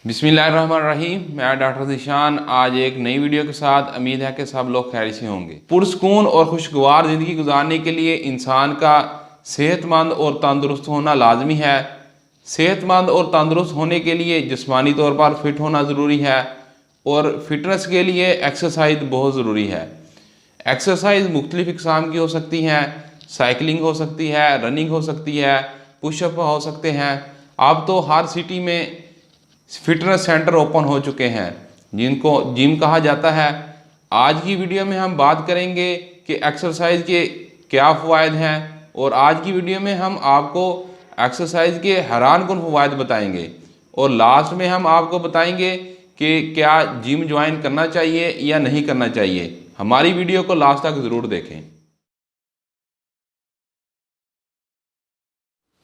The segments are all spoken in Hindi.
बिस्मिल्लाहिर्रहमानिर्रहीम। मैं डॉक्टर ज़ीशान आज एक नई वीडियो के साथ। उम्मीद है कि सब लोग खैर से होंगे। पुरसकून और खुशगवार ज़िंदगी गुजारने के लिए इंसान का सेहतमंद और तंदुरुस्त होना लाजमी है। सेहतमंद और तंदुरुस्त होने के लिए जिस्मानी तौर पर फिट होना ज़रूरी है और फिटनेस के लिए एक्सरसाइज बहुत ज़रूरी है। एक्सरसाइज मुख्तलिफ़ इक़साम की हो सकती हैं। साइकिलिंग हो सकती है, रनिंग हो सकती है, पुशअप हो सकते हैं। अब तो हर सिटी में फिटनेस सेंटर ओपन हो चुके हैं जिनको जिम कहा जाता है। आज की वीडियो में हम बात करेंगे कि एक्सरसाइज के क्या फ़वाइद हैं और आज की वीडियो में हम आपको एक्सरसाइज के हैरानकुन फ़वाइद बताएंगे और लास्ट में हम आपको बताएंगे कि क्या जिम ज्वाइन करना चाहिए या नहीं करना चाहिए। हमारी वीडियो को लास्ट तक ज़रूर देखें।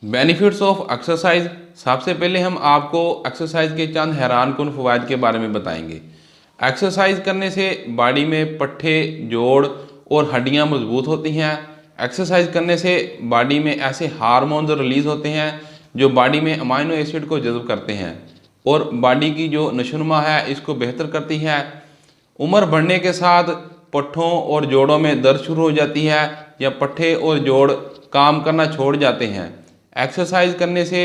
Benefits of exercise. सबसे पहले हम आपको एक्सरसाइज के चंद हैरानकुन फ़वाइद के बारे में बताएंगे। एक्सरसाइज करने से बॉडी में पट्ठे, जोड़ और हड्डियां मजबूत होती हैं। एक्सरसाइज करने से बॉडी में ऐसे हार्मोन्स रिलीज़ होते हैं जो बॉडी में अमाइनो एसिड को जज़ब करते हैं और बॉडी की जो नशोनुमा है इसको बेहतर करती है। उम्र बढ़ने के साथ पट्ठों और जोड़ों में दर्द शुरू हो जाती है या पट्ठे और जोड़ काम करना छोड़ जाते हैं। एक्सरसाइज करने से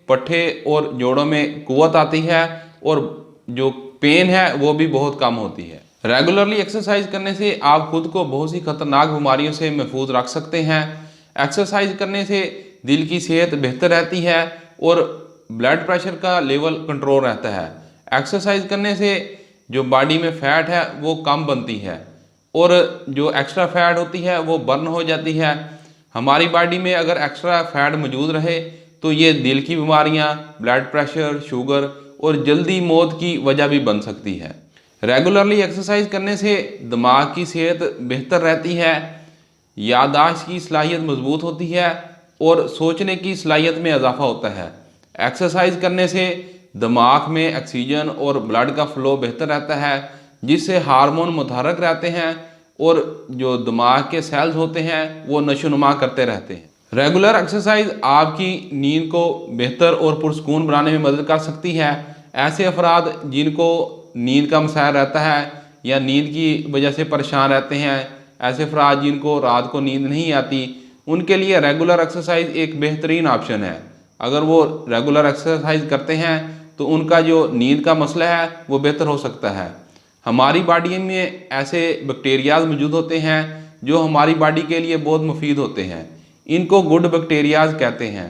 पट्ठे और जोड़ों में कुव्वत आती है और जो पेन है वो भी बहुत कम होती है। रेगुलरली एक्सरसाइज करने से आप खुद को बहुत सी खतरनाक बीमारियों से महफूज रख सकते हैं। एक्सरसाइज करने से दिल की सेहत बेहतर रहती है और ब्लड प्रेशर का लेवल कंट्रोल रहता है। एक्सरसाइज करने से जो बॉडी में फ़ैट है वो कम बनती है और जो एक्स्ट्रा फैट होती है वो बर्न हो जाती है। हमारी बॉडी में अगर एक्स्ट्रा फैट मौजूद रहे तो ये दिल की बीमारियां, ब्लड प्रेशर, शुगर और जल्दी मौत की वजह भी बन सकती है। रेगुलरली एक्सरसाइज करने से दिमाग की सेहत बेहतर रहती है, याददाश्त की सलाहियत मजबूत होती है और सोचने की सलाहियत में इजाफा होता है। एक्सरसाइज करने से दिमाग में ऑक्सीजन और ब्लड का फ़्लो बेहतर रहता है जिससे हार्मोन मुतहरक रहते हैं और जो दिमाग के सेल्स होते हैं वो नशोनुमा करते रहते हैं। रेगुलर एक्सरसाइज आपकी नींद को बेहतर और पुरसकून बनाने में मदद कर सकती है। ऐसे अफराद जिनको नींद का मसाइल रहता है या नींद की वजह से परेशान रहते हैं, ऐसे अफराद जिनको रात को नींद नहीं आती, उनके लिए रेगुलर एक्सरसाइज एक बेहतरीन ऑप्शन है। अगर वो रेगुलर एक्सरसाइज करते हैं तो उनका जो नींद का मसला है वो बेहतर हो सकता है। हमारी बॉडी में ऐसे बैक्टीरियाज मौजूद होते हैं जो हमारी बॉडी के लिए बहुत मुफीद होते हैं। इनको गुड बैक्टीरियाज कहते हैं।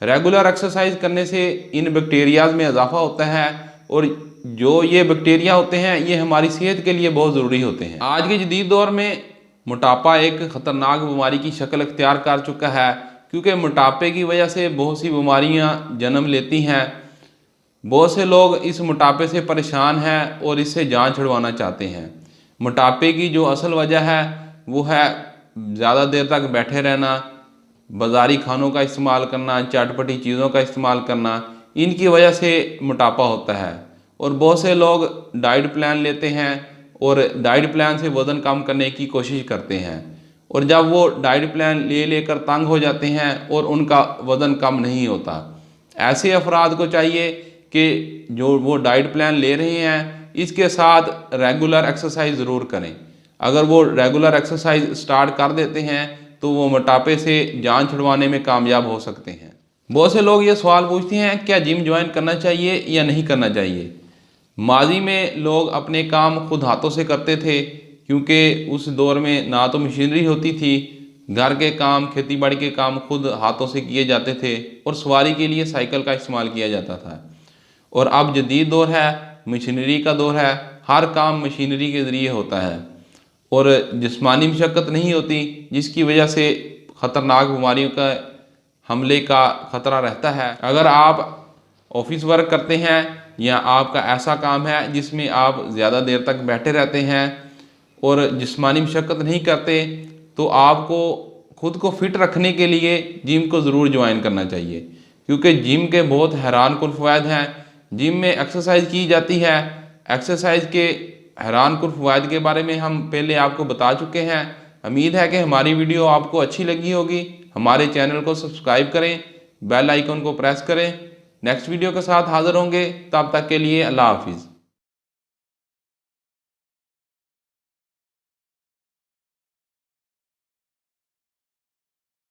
रेगुलर एक्सरसाइज करने से इन बैक्टीरियाज में इजाफा होता है और जो ये बैक्टीरिया होते हैं ये हमारी सेहत के लिए बहुत ज़रूरी होते हैं। आज के जदीद दौर में मोटापा एक ख़तरनाक बीमारी की शक्ल इख्तियार कर चुका है क्योंकि मोटापे की वजह से बहुत सी बीमारियां जन्म लेती हैं। बहुत से लोग इस मोटापे से परेशान हैं और इससे जान छुड़वाना चाहते हैं। मोटापे की जो असल वजह है वो है ज़्यादा देर तक बैठे रहना, बाज़ारी खानों का इस्तेमाल करना, चटपटी चीज़ों का इस्तेमाल करना। इनकी वजह से मोटापा होता है और बहुत से लोग डाइट प्लान लेते हैं और डाइट प्लान से वज़न कम करने की कोशिश करते हैं और जब वो डाइट प्लान ले लेकर तंग हो जाते हैं और उनका वज़न कम नहीं होता। ऐसे अफराद को चाहिए कि जो वो डाइट प्लान ले रहे हैं इसके साथ रेगुलर एक्सरसाइज ज़रूर करें। अगर वो रेगुलर एक्सरसाइज स्टार्ट कर देते हैं तो वो मोटापे से जान छुड़वाने में कामयाब हो सकते हैं। बहुत से लोग ये सवाल पूछते हैं क्या जिम ज्वाइन करना चाहिए या नहीं करना चाहिए। माजी में लोग अपने काम खुद हाथों से करते थे क्योंकि उस दौर में ना तो मशीनरी होती थी। घर के काम, खेती बाड़ी के काम खुद हाथों से किए जाते थे और सवारी के लिए साइकिल का इस्तेमाल किया जाता था। और अब जदीद दौर है, मशीनरी का दौर है, हर काम मशीनरी के ज़रिए होता है और जिस्मानी मशक्क़त नहीं होती जिसकी वजह से ख़तरनाक बीमारियों का हमले का ख़तरा रहता है। अगर आप ऑफिस वर्क करते हैं या आपका ऐसा काम है जिसमें आप ज़्यादा देर तक बैठे रहते हैं और जिस्मानी मशक्क़त नहीं करते तो आपको खुद को फिट रखने के लिए जिम को ज़रूर ज्वाइन करना चाहिए क्योंकि जिम के बहुत हैरानकुन फ़वाइद हैं। जिम में एक्सरसाइज की जाती है। एक्सरसाइज के हैरानकुन फ़वाइद के बारे में हम पहले आपको बता चुके हैं। उम्मीद है कि हमारी वीडियो आपको अच्छी लगी होगी। हमारे चैनल को सब्सक्राइब करें, बेल आइकन को प्रेस करें नेक्स्ट वीडियो के साथ हाजिर होंगे, तब तक के लिए अल्लाह हाफिज़।